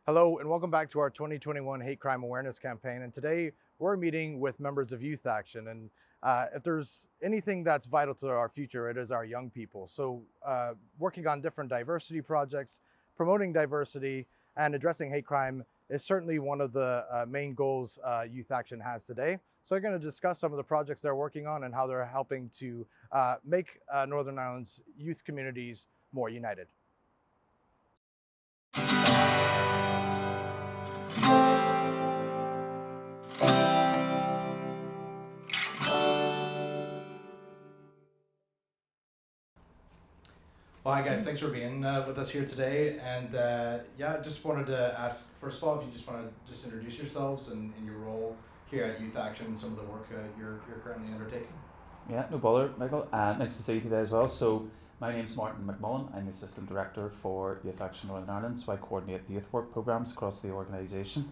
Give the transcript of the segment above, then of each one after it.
Hello and welcome back to our 2021 Hate Crime Awareness Campaign. And today we're meeting with members of Youth Action. And if there's anything that's vital to our future, it is our young people. So working on different diversity projects, promoting diversity and addressing hate crime is certainly one of the main goals Youth Action has today. So we're going to discuss some of the projects they're working on and how they're helping to make Northern Ireland's youth communities more united. Well, hi guys, thanks for being with us here today. And yeah, just wanted to ask, first of all, if you just want to just introduce yourselves and your role here at Youth Action and some of the work you're currently undertaking. Yeah, no bother, Michael. Nice to see you today as well. So my name's Martin McMullan. I'm the Assistant Director for Youth Action Northern Ireland, so I coordinate the youth work programmes across the organisation.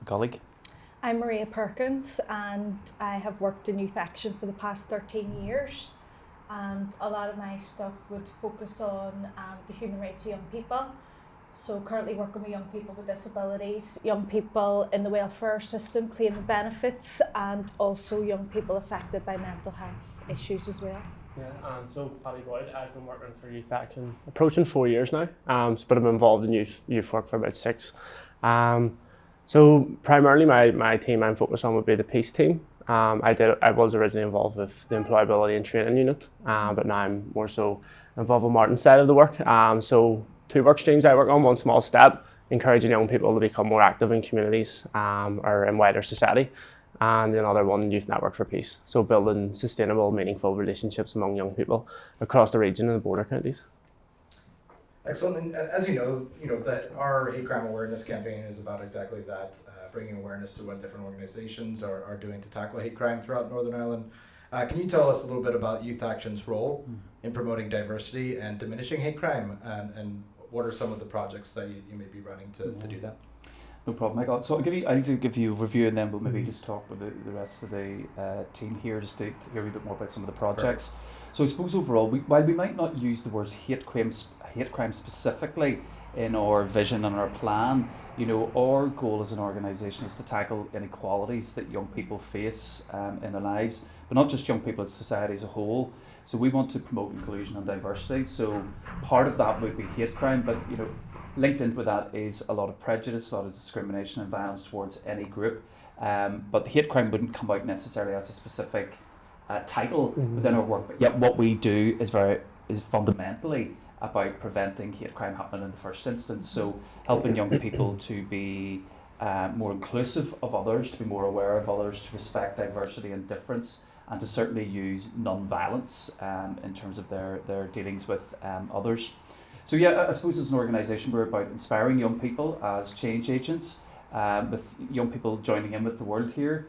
Colleague? I'm Maria Perkins and I have worked in Youth Action for the past 13 years. And a lot of my stuff would focus on the human rights of young people. So currently working with young people with disabilities, young people in the welfare system claiming benefits, and also young people affected by mental health issues as well. Yeah, so Danny Boyd, I've been working for Youth Action approaching 4 years now, but I've been involved in youth work for about 6. So primarily my team I'm focused on would be the peace team. I was originally involved with the employability and training unit, but now I'm more so involved with Martin's side of the work. So 2 work streams I work on: one small step, encouraging young people to become more active in communities or in wider society, and another one, Youth Network for Peace. So building sustainable, meaningful relationships among young people across the region and the border counties. Excellent. And as you know that our hate crime awareness campaign is about exactly that, bringing awareness to what different organizations are doing to tackle hate crime throughout Northern Ireland. Can you tell us a little bit about Youth Action's role in promoting diversity and diminishing hate crime, and what are some of the projects that you may be running to do that? No problem, Michael. So I need to give you a review, and then we'll maybe just talk with the rest of the team here just to hear a wee bit more about some of the projects. Perfect. So I suppose overall, while we might not use the words hate crime specifically in our vision and our plan, our goal as an organisation is to tackle inequalities that young people face in their lives, but not just young people, it's society as a whole. So we want to promote inclusion and diversity. So part of that would be hate crime, but linked in with that is a lot of prejudice, a lot of discrimination and violence towards any group. But the hate crime wouldn't come out necessarily as a specific title within our work, but yet what we do is fundamentally about preventing hate crime happening in the first instance. So helping young people to be more inclusive of others, to be more aware of others, to respect diversity and difference, and to certainly use non-violence in terms of their dealings with others. So yeah, I suppose as an organisation we're about inspiring young people as change agents, with young people joining in with the world here,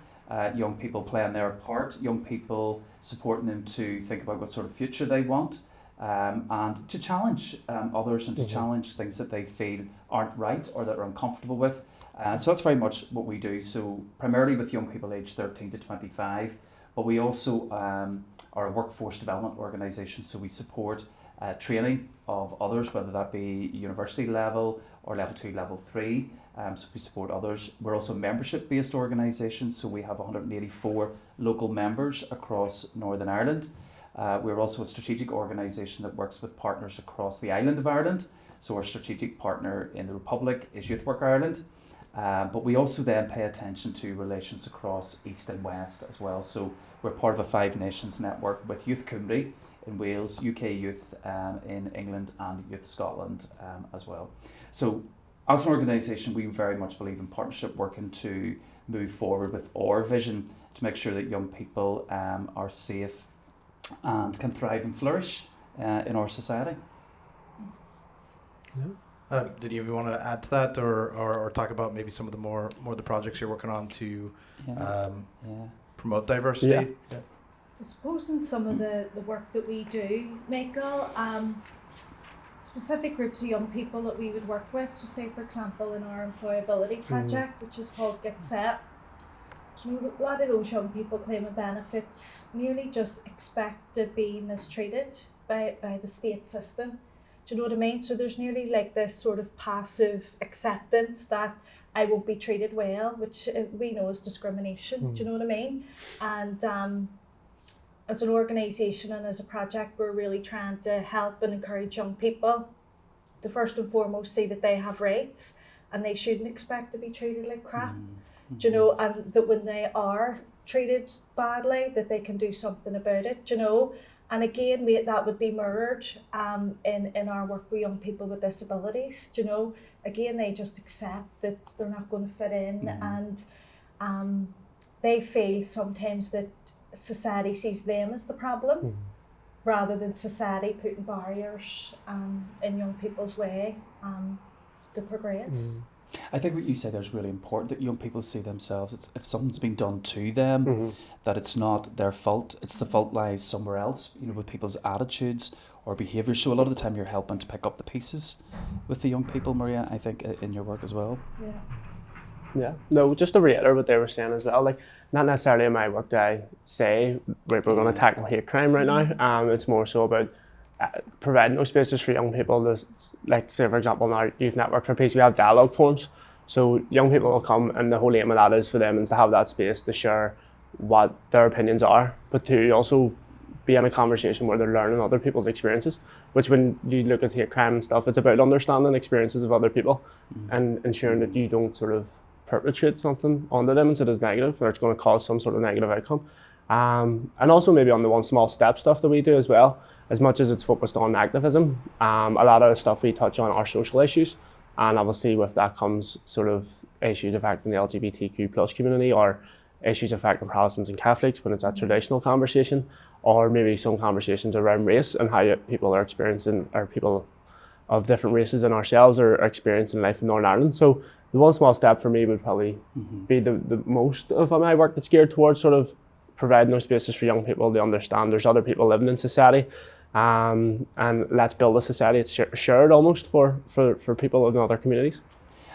young people playing their part, young people supporting them to think about what sort of future they want, and to challenge others and to challenge things that they feel aren't right or that are uncomfortable with. So that's very much what we do. So primarily with young people aged 13 to 25, but we also are a workforce development organisation, so we support training of others, whether that be university level or level 2, level 3. So we support others. We're also a membership-based organisation, so we have 184 local members across Northern Ireland. We're also a strategic organisation that works with partners across the island of Ireland. So our strategic partner in the Republic is Youth Work Ireland. But we also then pay attention to relations across East and West as well. So we're part of a 5 Nations network with Youth Cymru in Wales, UK Youth in England, and Youth Scotland as well. So as an organisation, we very much believe in partnership, working to move forward with our vision to make sure that young people are safe and can thrive and flourish in our society. Did you want to add to that, or talk about maybe some of the more the projects you're working on to promote diversity? I suppose in some of the work that we do, Michael, specific groups of young people that we would work with, so say for example in our employability project, which is called Get Set, a lot of those young people claiming benefits nearly just expect to be mistreated by the state system. Do you know what I mean? So there's nearly like this sort of passive acceptance that I won't be treated well, which we know is discrimination. Do you know what I mean? And as an organisation and as a project, we're really trying to help and encourage young people to first and foremost see that they have rights and they shouldn't expect to be treated like crap. Do you know, and that when they are treated badly, that they can do something about it, do you know. And again, that would be mirrored in our work with young people with disabilities, do you know. Again, they just accept that they're not going to fit in, and they feel sometimes that society sees them as the problem rather than society putting barriers in young people's way to progress. I think what you say there is really important, that young people see themselves, if something's been done to them, that it's not their fault, it's the fault lies somewhere else, you know, with people's attitudes or behaviours. So a lot of the time you're helping to pick up the pieces with the young people, Maria, I think, in your work as well. Yeah, no, just to reiterate what they were saying as well, like, not necessarily in my work do I say, right, we're going to tackle hate crime right now. It's more so about providing those spaces for young people. There's, like, say for example, in our Youth Network for Peace, we have dialogue forums. So young people will come, and the whole aim of that is for them is to have that space to share what their opinions are, but to also be in a conversation where they're learning other people's experiences, which when you look at hate crime and stuff, it's about understanding experiences of other people and ensuring that you don't sort of perpetrate something onto them and so it's negative, or it's going to cause some sort of negative outcome. And also maybe on the one small step stuff that we do as well, as much as it's focused on activism, a lot of the stuff we touch on are social issues, and obviously with that comes sort of issues affecting the LGBTQ plus community, or issues affecting Protestants and Catholics when it's a traditional conversation, or maybe some conversations around race and how people are experiencing, or people of different races than ourselves are experiencing life in Northern Ireland. So the one small step for me would probably be the most of my work that's geared towards sort of providing those spaces for young people to understand there's other people living in society, and let's build a society that's shared almost for people in other communities.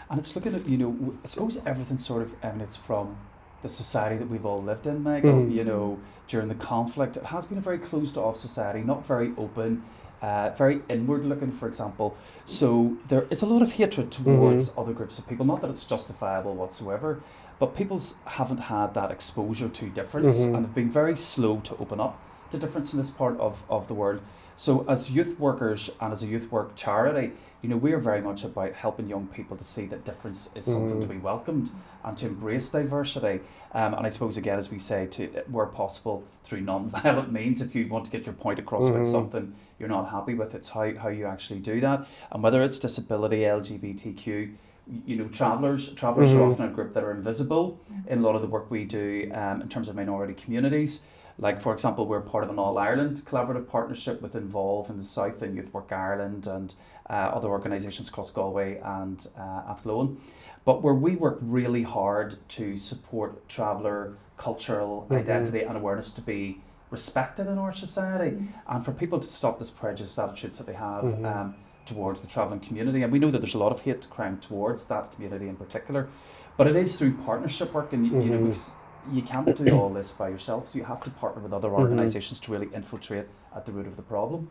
And it's looking at, you know, I suppose everything sort of emanates from the society that we've all lived in, Michael. You know, during the conflict, it has been a very closed off society, not very open, very inward looking, for example. So there is a lot of hatred towards other groups of people, not that it's justifiable whatsoever, but people's haven't had that exposure to difference and have been very slow to open up to difference in this part of the world. So as youth workers and as a youth work charity, you know, we are very much about helping young people to see that difference is something to be welcomed and to embrace diversity. And I suppose, again, as we say, to where possible through non-violent means, if you want to get your point across about something you're not happy with, it's how you actually do that. And whether it's disability, LGBTQ, you know, travellers are often a group that are invisible in a lot of the work we do in terms of minority communities. Like, for example, we're part of an All-Ireland collaborative partnership with Involve in the South and Youth Work Ireland and other organisations across Galway and Athlone. But where we work really hard to support traveller cultural identity and awareness to be respected in our society, and for people to stop this prejudice attitudes that they have towards the travelling community. And we know that there's a lot of hate crime towards that community in particular, but it is through partnership work, and you know, you can't do all this by yourself, so you have to partner with other organisations to really infiltrate at the root of the problem.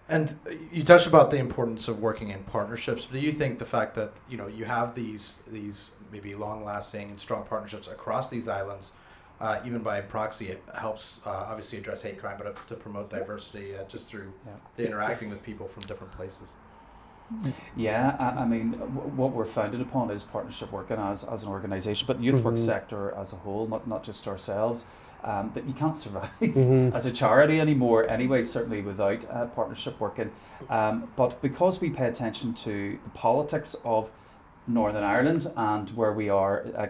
And you touched about the importance of working in partnerships. Do you think the fact that, you know, you have these maybe long-lasting and strong partnerships across these islands, even by proxy, it helps obviously address hate crime, but to promote diversity just through the interacting with people from different places? Yeah, I mean, what we're founded upon is partnership working as an organisation, but the youth work sector as a whole, not just ourselves, that you can't survive as a charity anymore anyway, certainly without partnership working. But because we pay attention to the politics of Northern Ireland and where we are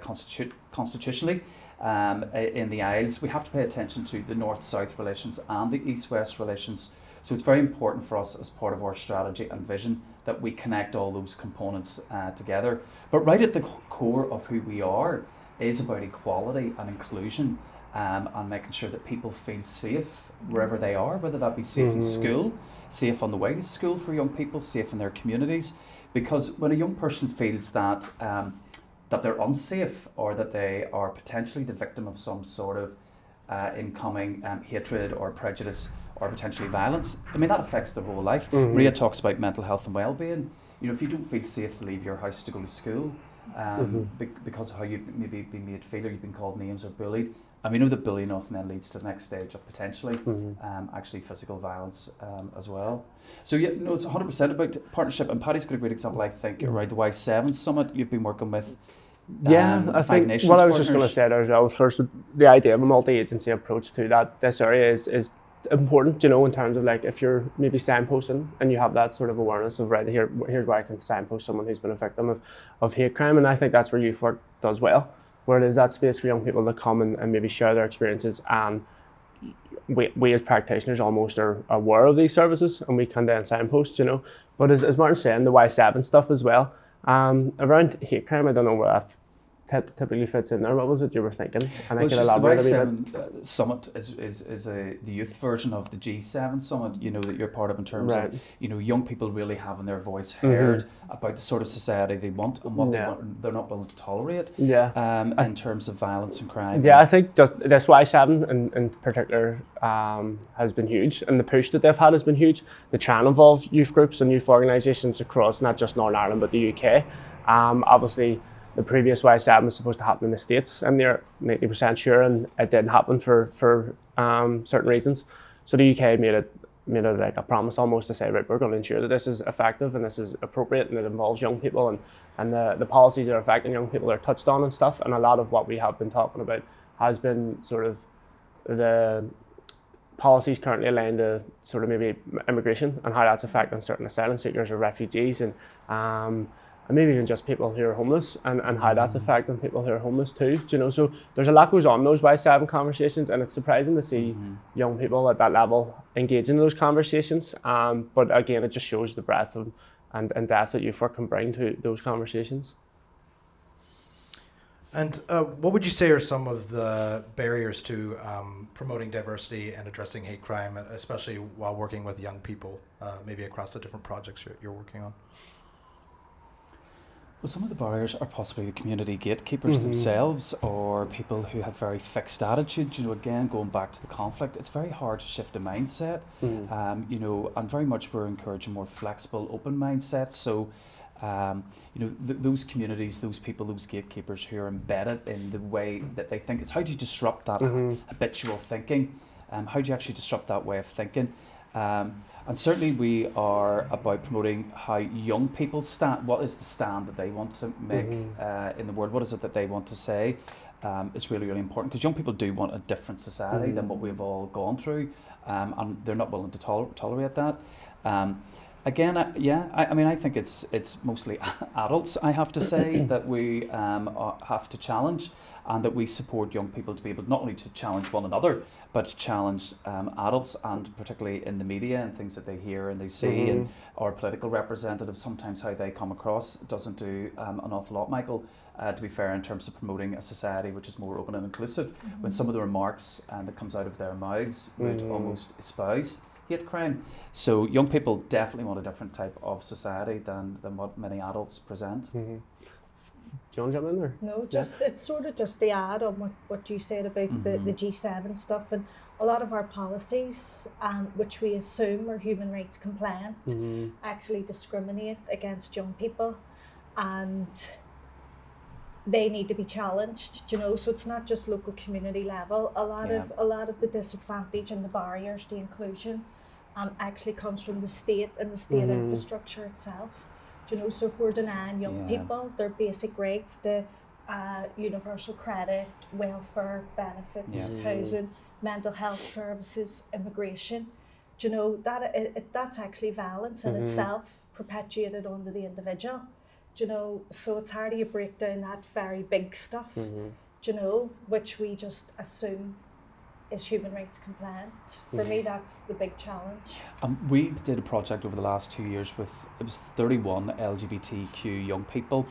constitutionally in the Isles, we have to pay attention to the North-South relations and the East-West relations. So it's very important for us as part of our strategy and vision that we connect all those components together. But right at the core of who we are is about equality and inclusion, and making sure that people feel safe wherever they are, whether that be safe in school, safe on the way to school for young people, safe in their communities. Because when a young person feels that that they're unsafe, or that they are potentially the victim of some sort of incoming hatred or prejudice or potentially violence, I mean, that affects their whole life. Maria talks about mental health and well-being. You know, if you don't feel safe to leave your house to go to school, because of how you've maybe been made feel, or you've been called names or bullied, and we know that bullying often then leads to the next stage of potentially actually physical violence as well. So yeah, no, it's 100% about partnership, and Paddy's got a great example, I think, around the Y7 Summit you've been working with. I think what I was just going to say there as well, first, the idea of a multi-agency approach to this area is important, you know, in terms of like if you're maybe signposting and you have that sort of awareness of right here's where I can signpost someone who's been a victim of hate crime, and I think that's where youth work does well, where it is that space for young people to come and maybe share their experiences, and we as practitioners almost are aware of these services and we can then signpost, you know. But as Martin's saying, the Y7 stuff as well, around hate crime, I don't know where that typically fits in there. What was it you were thinking? And I can elaborate a wee bit. Summit is the youth version of the G7 Summit, you know, that you're part of, in terms of, you know, young people really having their voice heard about the sort of society they want and what they're not willing to tolerate in terms of violence and crime. Yeah, I think just this Y7 in particular has been huge, and the push that they've had has been huge. They try and involve youth groups and youth organisations across not just Northern Ireland but the UK. Obviously, the previous Y7 was supposed to happen in the States, and they're 90% sure, and it didn't happen for certain reasons. So the UK made it like a promise almost to say, right, we're going to ensure that this is effective and this is appropriate and it involves young people, and the policies that are affecting young people are touched on and stuff. And a lot of what we have been talking about has been sort of the policies currently aligned to sort of maybe immigration and how that's affecting certain asylum seekers or refugees, and maybe even just people who are homeless, and how that's affecting people who are homeless too, you know. So there's a lot goes on in those Y7 conversations, and it's surprising to see young people at that level engaging in those conversations. But again, it just shows the breadth and depth that youth work can bring to those conversations. And what would you say are some of the barriers to promoting diversity and addressing hate crime, especially while working with young people, maybe across the different projects you're working on? Well, some of the barriers are possibly the community gatekeepers themselves, or people who have very fixed attitudes. You know, again, going back to the conflict, it's very hard to shift a mindset. You know, and very much we're encouraging more flexible, open mindsets. So, you know, those communities, those people, those gatekeepers who are embedded in the way that they think, it's how do you disrupt that habitual thinking? How do you actually disrupt that way of thinking? And certainly we are about promoting how young people stand. What is the stand that they want to make in the world? What is it that they want to say? It's really, really important, because young people do want a different society than what we've all gone through, and they're not willing to tolerate that. Again, I mean, I think it's mostly adults, I have to say, that we have to challenge, and that we support young people to be able not only to challenge one another, but to challenge adults, and particularly in the media and things that they hear and they see, and our political representatives, sometimes how they come across doesn't do an awful lot, Michael, to be fair, in terms of promoting a society which is more open and inclusive, when some of the remarks that comes out of their mouths would almost espouse hate crime. So young people definitely want a different type of society than what many adults present. Do you want to jump in there? No, just it's sort of just the add on what you said about the G7 stuff, and a lot of our policies, which we assume are human rights compliant, actually discriminate against young people, and they need to be challenged. You know, so it's not just local community level. A lot of the disadvantage and the barriers to inclusion actually comes from the state and the state infrastructure itself. You know, so if we're denying young people their basic rights to universal credit, welfare benefits, housing, mental health services, immigration, you know, that's actually violence in itself, perpetuated onto the individual. You know, so it's how do you break down that very big stuff, you know, which we just assume is human rights compliant. For me, that's the big challenge. We did a project over the last 2 years with, it was 31 LGBTQ young people,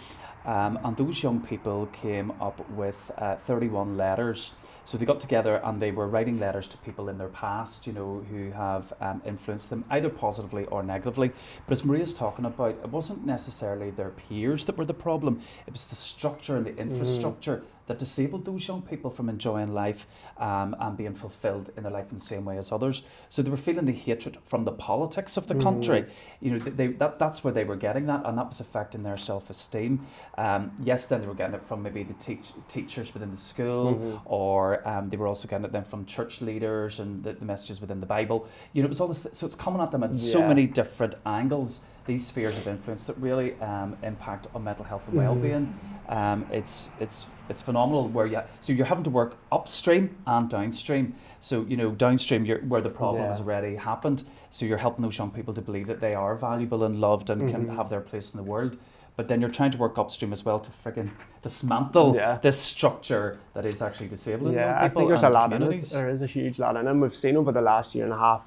And those young people came up with 31 letters. So they got together and they were writing letters to people in their past, you know, who have influenced them either positively or negatively. But as Maria's talking about, it wasn't necessarily their peers that were the problem. It was the structure and the infrastructure that disabled those young people from enjoying life and being fulfilled in their life in the same way as others. So they were feeling the hatred from the politics of the country. You know, that's where they were getting that, and that was affecting their self-esteem. Yes, then they were getting it from maybe the teachers within the school, or they were also getting it then from church leaders and the messages within the Bible. You know, it was all this, so it's coming at them at so many different angles, these spheres of influence that really impact on mental health and well-being. It's phenomenal where you're having to work upstream and downstream. So, you know, downstream where the problem has already happened. So you're helping those young people to believe that they are valuable and loved and can have their place in the world. But then you're trying to work upstream as well to friggin' dismantle this structure that is actually disabling young people. I think there's a lot in communities. it. There is a huge lot in it. And we've seen over the last year and a half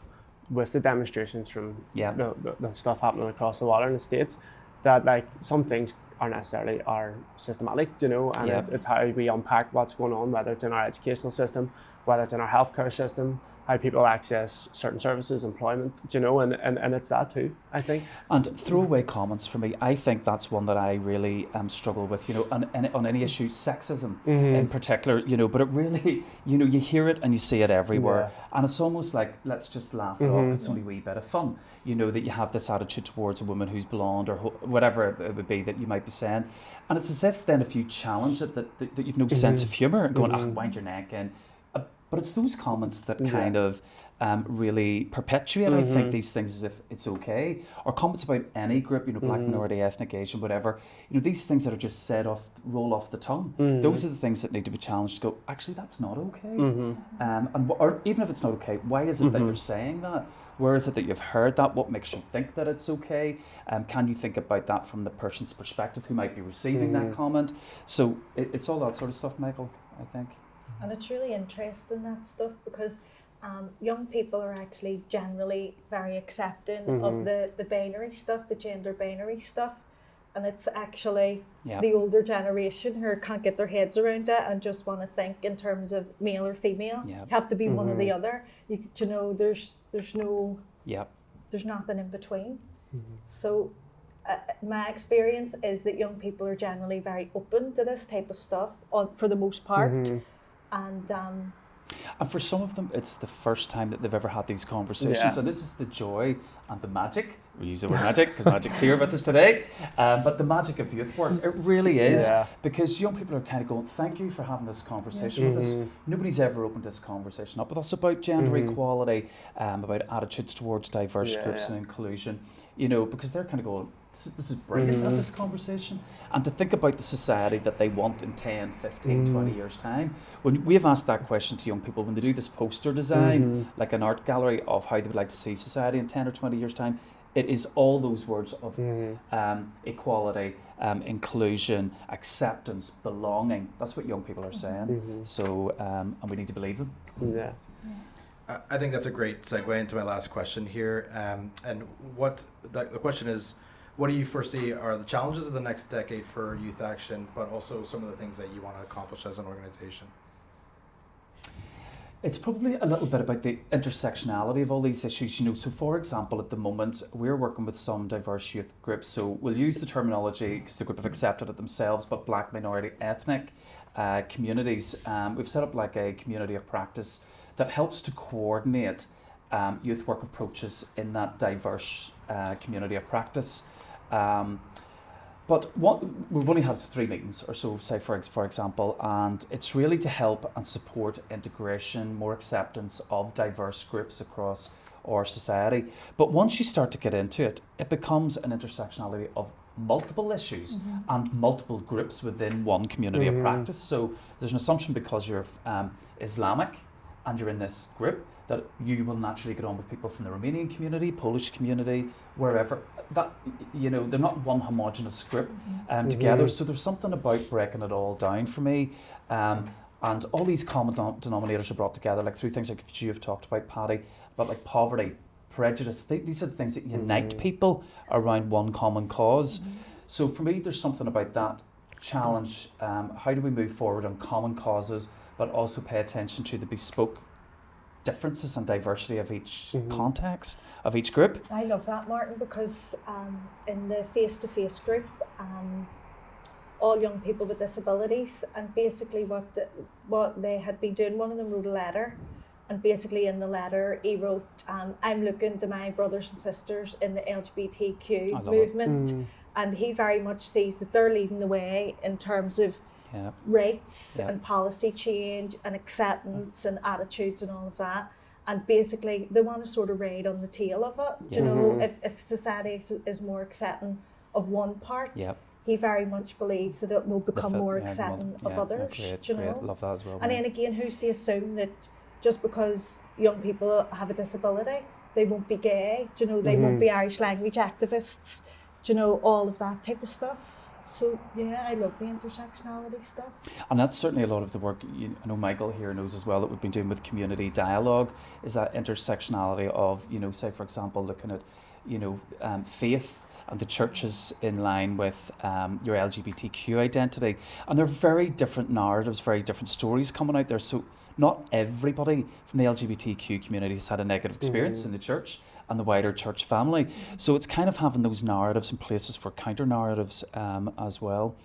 with the demonstrations from the stuff happening across the water in the States, that like some things are systematic, you know, and it's how we unpack what's going on, whether it's in our educational system, whether it's in our healthcare system, how people access certain services, employment, you know, and it's that too, I think. And throwaway comments for me, I think that's one that I really struggle with, you know, on any issue, sexism in particular, you know, but it really, you know, you hear it and you see it everywhere. And it's almost like, let's just laugh it off, it's only a wee bit of fun, you know, that you have this attitude towards a woman who's blonde or whatever it would be that you might be saying. And it's as if then if you challenge it, that you've no sense of humour and going, wind your neck in. But it's those comments that kind of really perpetuate, I think, these things as if it's okay. Or comments about any group, you know, black, minority, ethnic, Asian, whatever. You know, these things that are just roll off the tongue. Those are the things that need to be challenged to go, actually, that's not okay. Or even if it's not okay, why is it that you're saying that? Where is it that you've heard that? What makes you think that it's okay? Can you think about that from the person's perspective who might be receiving that comment? So it's all that sort of stuff, Michael, I think. And it's really interesting, that stuff, because young people are actually generally very accepting of the binary stuff, the gender binary stuff. And it's actually the older generation who can't get their heads around it and just want to think in terms of male or female. You have to be one or the other. You know, there's nothing in between. So my experience is that young people are generally very open to this type of stuff for the most part. And for some of them, it's the first time that they've ever had these conversations. And this is the joy and the magic. We use the word magic because magic's here with us today. But the magic of youth work, it really is. Because young people are kind of going, thank you for having this conversation with us. Nobody's ever opened this conversation up with us about gender equality, about attitudes towards diverse groups and inclusion. You know, because they're kind of going, this is brilliant to have this conversation. And to think about the society that they want in 10, 15, 20 years' time. When we have asked that question to young people, when they do this poster design, like an art gallery of how they would like to see society in 10 or 20 years' time, it is all those words of equality, inclusion, acceptance, belonging. That's what young people are saying. So, and we need to believe them. I think that's a great segue into my last question here. And what the question is, what do you foresee are the challenges of the next decade for youth action, but also some of the things that you want to accomplish as an organization? It's probably a little bit about the intersectionality of all these issues. You know, so for example, at the moment, we're working with some diverse youth groups. So we'll use the terminology because the group have accepted it themselves, but black, minority, ethnic communities. We've set up like a community of practice that helps to coordinate youth work approaches in that diverse community of practice. But we've only had 3 meetings or so, say for example, and it's really to help and support integration, more acceptance of diverse groups across our society. But once you start to get into it, it becomes an intersectionality of multiple issues and multiple groups within one community of practice. So there's an assumption because you're Islamic and you're in this group that you will naturally get on with people from the Romanian community, Polish community, wherever. That, you know, they're not one homogenous group together. So there's something about breaking it all down for me. And all these common denominators are brought together, like through things like you have talked about, Paddy, about like poverty, prejudice. These are the things that unite people around one common cause. So for me, there's something about that challenge, how do we move forward on common causes, but also pay attention to the bespoke differences and diversity of each context, of each group? I love that, Martin, because in the face-to-face group, all young people with disabilities, and basically what they had been doing, one of them wrote a letter, and basically in the letter he wrote, I'm looking to my brothers and sisters in the LGBTQ movement, and he very much sees that they're leading the way in terms of rights and policy change and acceptance and attitudes and all of that. And basically they want to sort of ride on the tail of it. You know, if society is more accepting of one part, he very much believes that it will become more accepting of others. Great, you know? great. Love that as well. And then again, who's to assume that just because young people have a disability, they won't be gay, you know, they won't be Irish language activists, you know, all of that type of stuff. So yeah, I love the intersectionality stuff. And that's certainly a lot of the work, I know Michael here knows as well, that we've been doing with community dialogue, is that intersectionality of, you know, say for example, looking at, you know, faith and the churches in line with your LGBTQ identity. And there are very different narratives, very different stories coming out there. So not everybody from the LGBTQ community has had a negative experience in the church and the wider church family. So it's kind of having those narratives in places for counter narratives as well.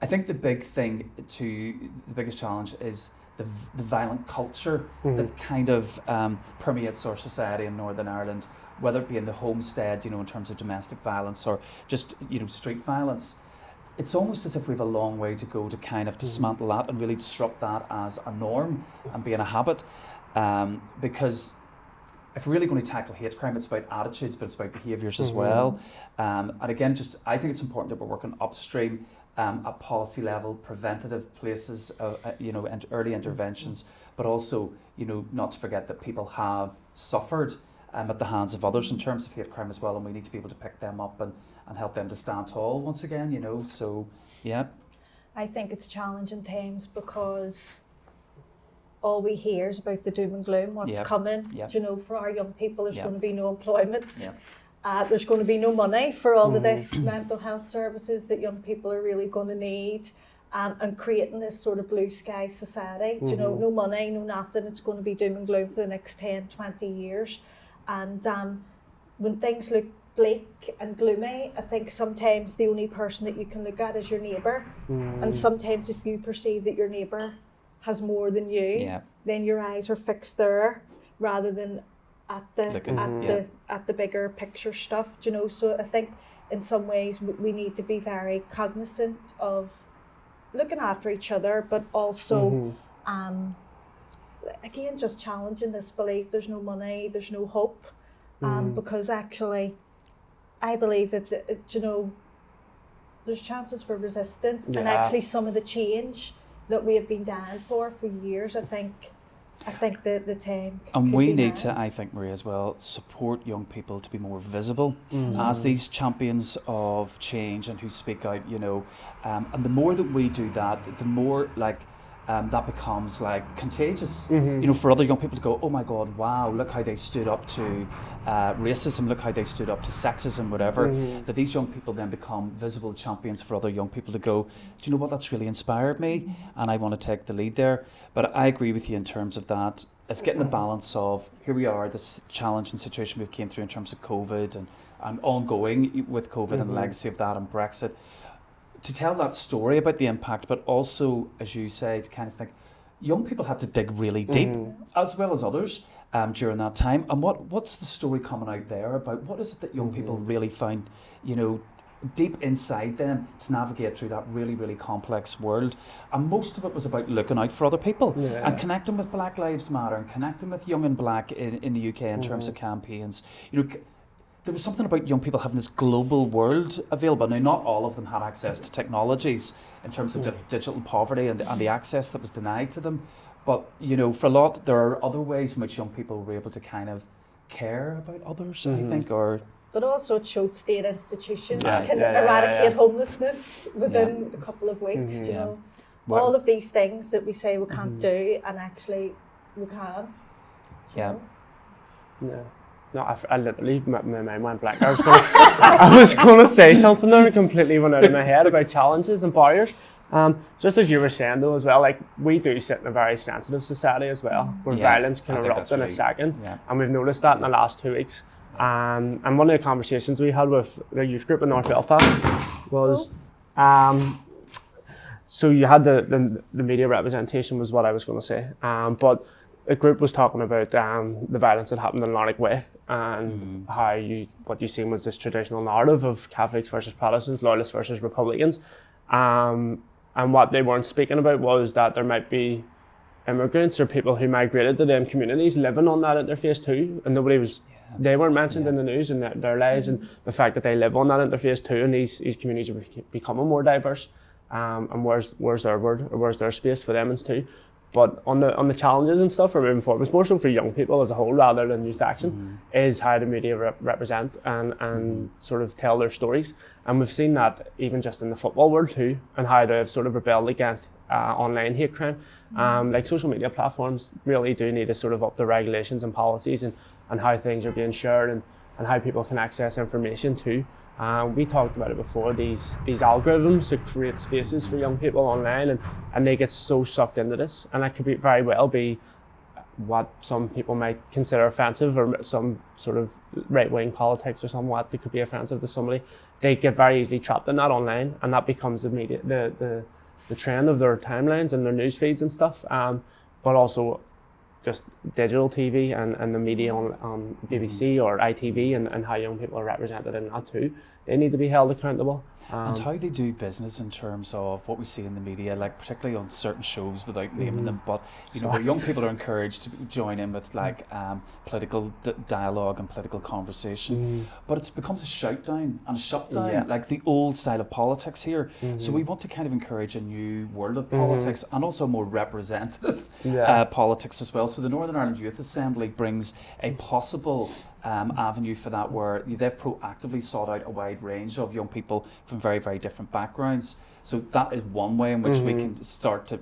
I think the biggest challenge is the violent culture that kind of permeates our society in Northern Ireland, whether it be in the homestead, you know, in terms of domestic violence or just, you know, street violence. It's almost as if we have a long way to go to kind of dismantle that and really disrupt that as a norm and being a habit. Because if we're really going to tackle hate crime, it's about attitudes, but it's about behaviours as well. And again, I think it's important that we're working upstream at policy level, preventative places, you know, and early interventions, but also, you know, not to forget that people have suffered at the hands of others in terms of hate crime as well, and we need to be able to pick them up and help them to stand tall once again, you know, so yeah. I think it's challenging times because all we hear is about the doom and gloom, what's coming. You know, for our young people, there's going to be no employment. There's going to be no money for all of this mental health services that young people are really going to need, and creating this sort of blue sky society. You know, no money, no nothing. It's going to be doom and gloom for the next 10, 20 years. And when things look bleak and gloomy, I think sometimes the only person that you can look at is your neighbour. And sometimes if you perceive that your neighbour has more than you, then your eyes are fixed there rather than at the bigger picture stuff, you know. So I think in some ways we need to be very cognizant of looking after each other, but also again just challenging this belief there's no money, there's no hope, because actually I believe that you know, there's chances for resistance, and actually some of the change that we have been dying for years, I think that the time and we need to, I think, Maria, as well, support young people to be more visible as these champions of change and who speak out, you know, and the more that we do that, the more like that becomes like contagious, you know, for other young people to go, oh my God, wow, look how they stood up to racism, look how they stood up to sexism, whatever, that these young people then become visible champions for other young people to go, do you know what, that's really inspired me and I want to take the lead there. But I agree with you in terms of that. It's getting the balance of, here we are, this challenge and situation we've came through in terms of COVID and ongoing with COVID and the legacy of that and Brexit, to tell that story about the impact, but also, as you say, to kind of think, young people had to dig really deep, as well as others, during that time. And what's the story coming out there about? What is it that young people really found, you know, deep inside them to navigate through that really, really complex world? And most of it was about looking out for other people and connecting with Black Lives Matter and connecting with Young and Black in the UK in terms of campaigns. You know, there was something about young people having this global world available. Now, not all of them had access to technologies in terms of digital poverty and the access that was denied to them. But, you know, for a lot, there are other ways in which young people were able to kind of care about others, I think, or... But also it showed state institutions can eradicate homelessness within a couple of weeks, you know. Well, all of these things that we say we can't do, and actually we can. Yeah. No, I literally, my mind went blank. I was going to say something there and completely went out of my head about challenges and barriers. Just as you were saying though as well, like we do sit in a very sensitive society as well, where violence can erupt in a second. And we've noticed that in the last 2 weeks. And one of the conversations we had with the youth group in North Belfast was, so you had the media representation was what I was going to say. But the group was talking about the violence that happened in Larnac Way and how what you seen was this traditional narrative of Catholics versus Protestants, Loyalists versus Republicans. And what they weren't speaking about was that there might be immigrants or people who migrated to them communities living on that interface too, and they weren't mentioned in the news and their lives, and the fact that they live on that interface too, and these communities are becoming more diverse. And where's their word, or where's their space for them too? But on the challenges and stuff for moving forward, it's more so for young people as a whole rather than youth action, is how the media represent and sort of tell their stories. And we've seen that even just in the football world too, and how they've sort of rebelled against online hate crime. Like social media platforms really do need to sort of up the regulations and policies and how things are being shared and how people can access information too. We talked about it before, these algorithms that create spaces for young people online and they get so sucked into this, and that could very well be what some people might consider offensive, or some sort of right-wing politics or somewhat that could be offensive to somebody. They get very easily trapped in that online, and that becomes the trend of their timelines and their news feeds and stuff, but also just digital TV and the media on BBC or ITV and how young people are represented in that too. They need to be held accountable. And how they do business in terms of what we see in the media, like particularly on certain shows without naming them, but where young people are encouraged to join in with like political dialogue and political conversation, but it becomes a shout down and a shut down, like the old style of politics here. So we want to kind of encourage a new world of politics and also more representative politics as well. So the Northern Ireland Youth Assembly brings a possible avenue for that, where they've proactively sought out a wide range of young people from very, very different backgrounds. So that is one way in which we can start to,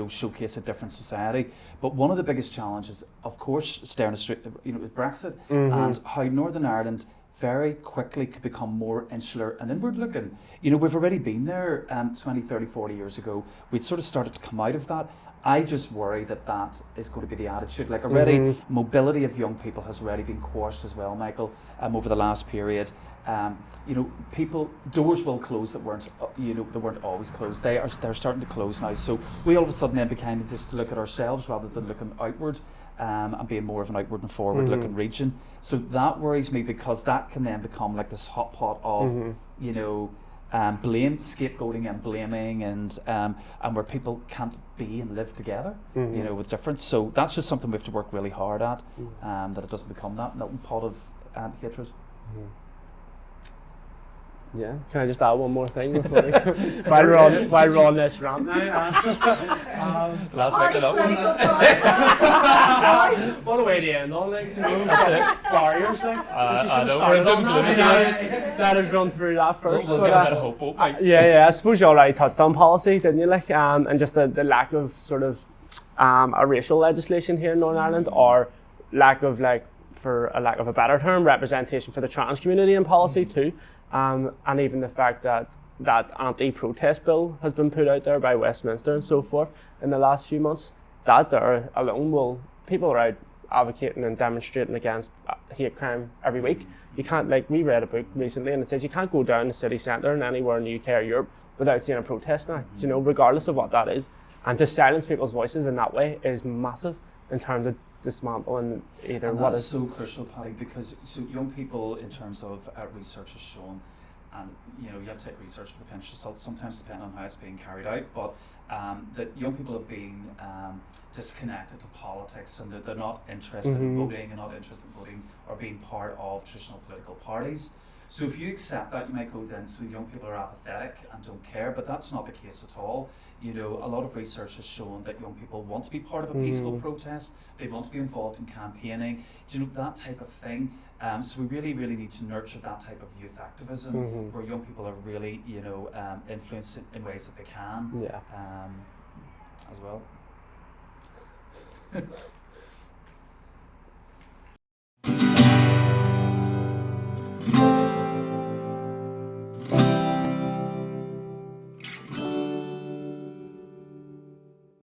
showcase a different society. But one of the biggest challenges, of course, staring us straight, is Brexit and how Northern Ireland very quickly could become more insular and inward looking. We've already been there 20, 30, 40 years ago. We'd sort of started to come out of that. I just worry that is going to be the attitude. Like already, mobility of young people has already been quashed as well, Michael, over the last period. Doors will close that weren't always closed. They're starting to close now. So we all of a sudden then became just to look at ourselves rather than looking outward, and being more of an outward and forward looking region. So that worries me, because that can then become like this hot pot of blame, scapegoating and blaming, and where people can't be and live together, with difference. So that's just something we have to work really hard at, that it doesn't become that melting pot of hatred. Yeah, can I just add one more thing before we go? while we're on this rant now? Last week it up. What a way to end on, like, barriers, like. Let us run through that first. We'll get a bit of hope, I suppose you already touched on policy, didn't you? Like, and just the lack of sort of a racial legislation here in Northern Ireland, or lack of, like, for a lack of a better term, representation for the trans community in policy too. And even the fact that anti-protest bill has been put out there by Westminster and so forth in the last few months, that there alone people are out advocating and demonstrating against hate crime every week. You can't, like, we read a book recently and it says you can't go down the city centre and anywhere in the UK or Europe without seeing a protest now, regardless of what that is. And to silence people's voices in that way is massive in terms of dismantling either and what that's is so crucial, Paddy, because young people, in terms of research has shown, and you have to take research with a pinch of salt sometimes, depending on how it's being carried out, but that young people have been disconnected to politics, and that they're not interested in voting, and not interested in voting or being part of traditional political parties. So if you accept that, you might go then, so young people are apathetic and don't care, but that's not the case at all. A lot of research has shown that young people want to be part of a peaceful protest. They want to be involved in campaigning, that type of thing. So we really, really need to nurture that type of youth activism, where young people are really, influenced in ways that they can, as well.